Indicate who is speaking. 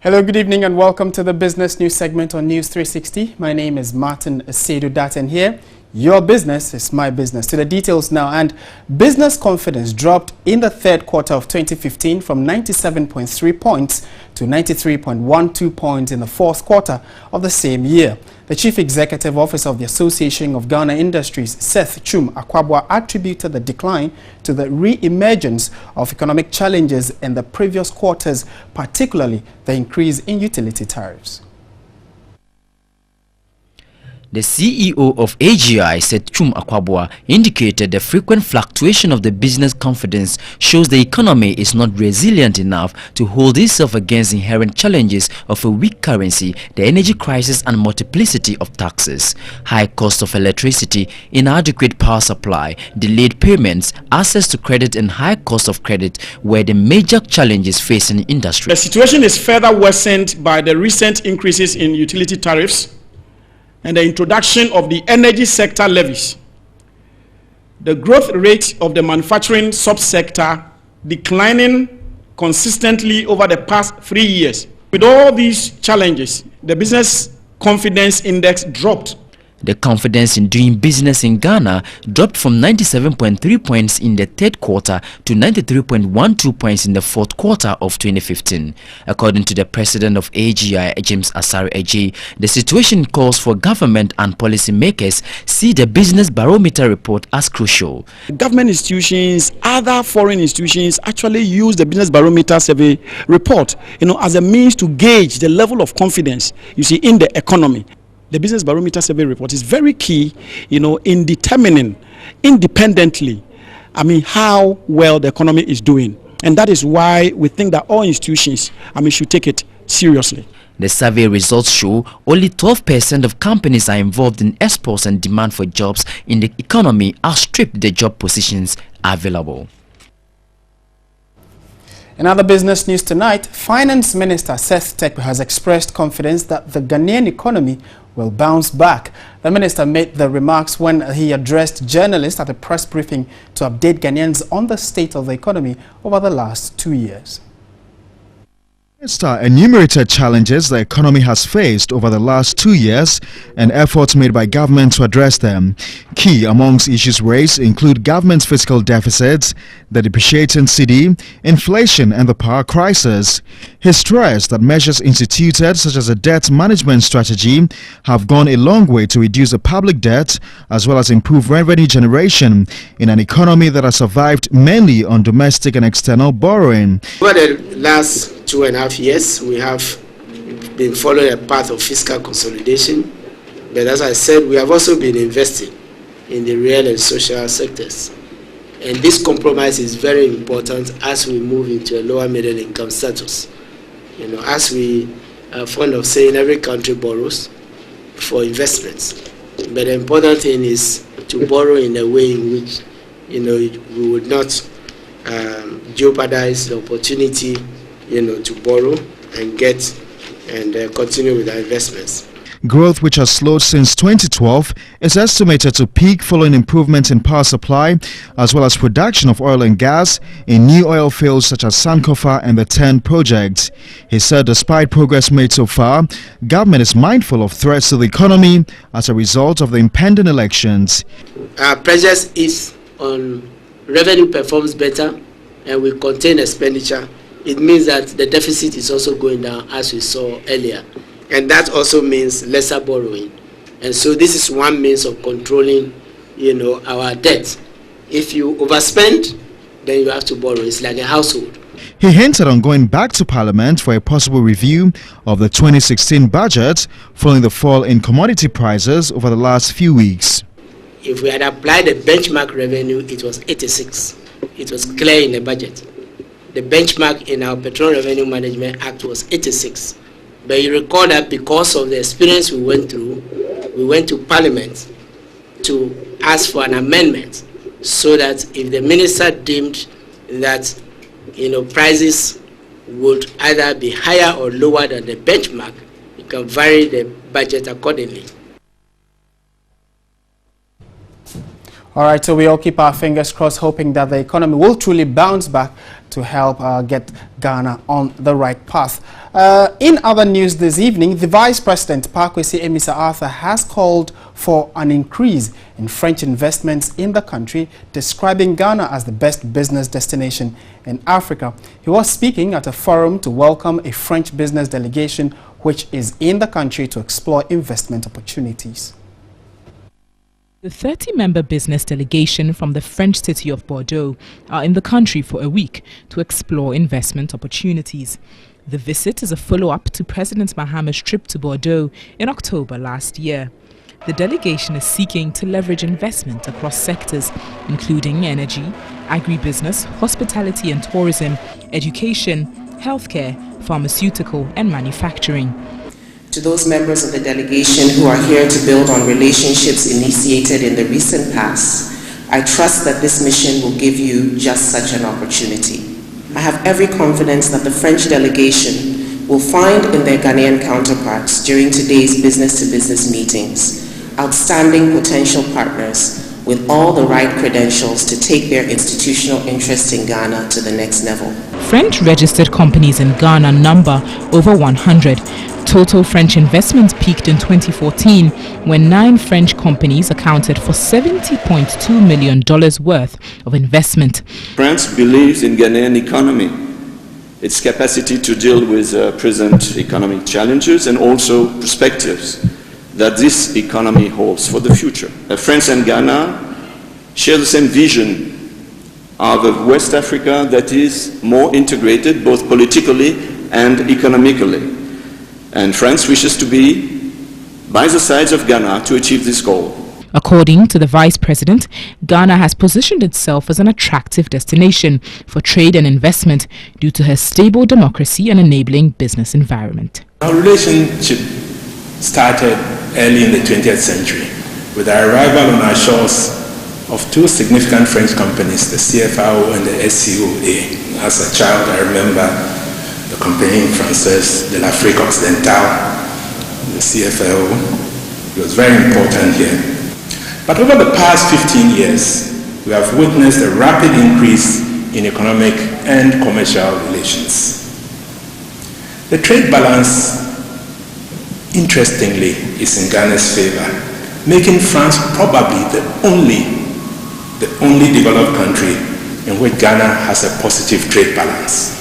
Speaker 1: Hello, good evening and welcome to the business news segment on News 360. My name is Martin Asedu Daten here. Your business is my business. To the details now. And business confidence dropped in the third quarter of 2015 from 97.3 points to 93.12 points in the fourth quarter of the same year. The Chief Executive Officer of the Association of Ghana Industries, Seth Chum Akwabwa, attributed the decline to the re-emergence of economic challenges in the previous quarters, particularly the increase in utility tariffs.
Speaker 2: The CEO of AGI, Seth Chum Akwabwa, indicated the frequent fluctuation of the business confidence shows the economy is not resilient enough to hold itself against inherent challenges of a weak currency, the energy crisis and multiplicity of taxes. High cost of electricity, inadequate power supply, delayed payments, access to credit and high cost of credit were the major challenges facing the industry.
Speaker 3: The situation is further worsened by the recent increases in utility tariffs and the introduction of the energy sector levies. The growth rate of the manufacturing subsector declining consistently over the past 3 years. With all these challenges, the business confidence index dropped.
Speaker 2: The confidence in doing business in Ghana dropped from 97.3 points in the third quarter to 93.12 points in the fourth quarter of 2015. According to the president of AGI, James Asare Eji, the situation calls for government and policymakers see the business barometer report as crucial.
Speaker 3: Government institutions, other foreign institutions actually use the business barometer survey report, as a means to gauge the level of confidence in the economy. The Business Barometer Survey report is very key, in determining independently, how well the economy is doing. And that is why we think that all institutions, should take it seriously.
Speaker 2: The survey results show only 12% of companies are involved in exports, and demand for jobs in the economy outstrip the job positions available.
Speaker 1: In other business news tonight, Finance Minister Seth Terkper has expressed confidence that the Ghanaian economy will bounce back. The minister made the remarks when he addressed journalists at a press briefing to update Ghanaians on the state of the economy over the last 2 years.
Speaker 4: The minister enumerated challenges the economy has faced over the last 2 years and efforts made by government to address them. Key amongst issues raised include government's fiscal deficits, the depreciating cedi, inflation and the power crisis. He stressed that measures instituted such as a debt management strategy have gone a long way to reduce the public debt as well as improve revenue generation in an economy that has survived mainly on domestic and external borrowing.
Speaker 5: Over the last 2.5 years, we have been following a path of fiscal consolidation, but as I said, we have also been investing in the real and social sectors. And this compromise is very important as we move into a lower middle income status. As we are fond of saying, every country borrows for investments. But the important thing is to borrow in a way in which, we would not jeopardize the opportunity to borrow and continue with our investments.
Speaker 4: Growth, which has slowed since 2012, is estimated to peak following improvements in power supply as well as production of oil and gas in new oil fields such as Sankofa and the TEN project. He said despite progress made so far, government is mindful of threats to the economy as a result of the impending elections.
Speaker 5: Our pressure is on revenue performs better and we contain expenditure. It means that the deficit is also going down as we saw earlier. And that also means lesser borrowing. And so this is one means of controlling, our debt. If you overspend, then you have to borrow. It's like a household.
Speaker 4: He hinted on going back to Parliament for a possible review of the 2016 budget following the fall in commodity prices over the last few weeks.
Speaker 5: If we had applied the benchmark revenue, it was 86. It was clear in the budget. The benchmark in our Petroleum Revenue Management Act was 86. But you recall that because of the experience we went through, we went to Parliament to ask for an amendment so that if the minister deemed that prices would either be higher or lower than the benchmark, you can vary the budget accordingly.
Speaker 1: All right, so we all keep our fingers crossed, hoping that the economy will truly bounce back to help get Ghana on the right path. In other news this evening, the Vice President, Pakwesi Emisa Arthur, has called for an increase in French investments in the country, describing Ghana as the best business destination in Africa. He was speaking at a forum to welcome a French business delegation which is in the country to explore investment opportunities.
Speaker 6: The 30-member business delegation from the French city of Bordeaux are in the country for a week to explore investment opportunities. The visit is a follow-up to President Mahama's trip to Bordeaux in October last year. The delegation is seeking to leverage investment across sectors, including energy, agribusiness, hospitality and tourism, education, healthcare, pharmaceutical and manufacturing.
Speaker 7: To those members of the delegation who are here to build on relationships initiated in the recent past, I trust that this mission will give you just such an opportunity. I have every confidence that the French delegation will find in their Ghanaian counterparts during today's business-to-business meetings outstanding potential partners with all the right credentials to take their institutional interest in Ghana to the next level.
Speaker 6: French registered companies in Ghana number over 100. Total French investment peaked in 2014 when 9 French companies accounted for $70.2 million worth of investment.
Speaker 8: France believes in Ghanaian economy, its capacity to deal with present economic challenges and also perspectives that this economy holds for the future. France and Ghana share the same vision of a West Africa that is more integrated both politically and economically. And France wishes to be by the sides of Ghana to achieve this goal.
Speaker 6: According to the Vice President, Ghana has positioned itself as an attractive destination for trade and investment due to her stable democracy and enabling business environment.
Speaker 9: Our relationship started early in the 20th century with the arrival on our shores of 2 significant French companies, the CFAO and the SCOA. As a child, I remember the Compagnie Française de l'Afrique Occidentale, the CFAO. It was very important here. But over the past 15 years, we have witnessed a rapid increase in economic and commercial relations. The trade balance, interestingly, is in Ghana's favor, making France probably the only developed country in which Ghana has a positive trade balance.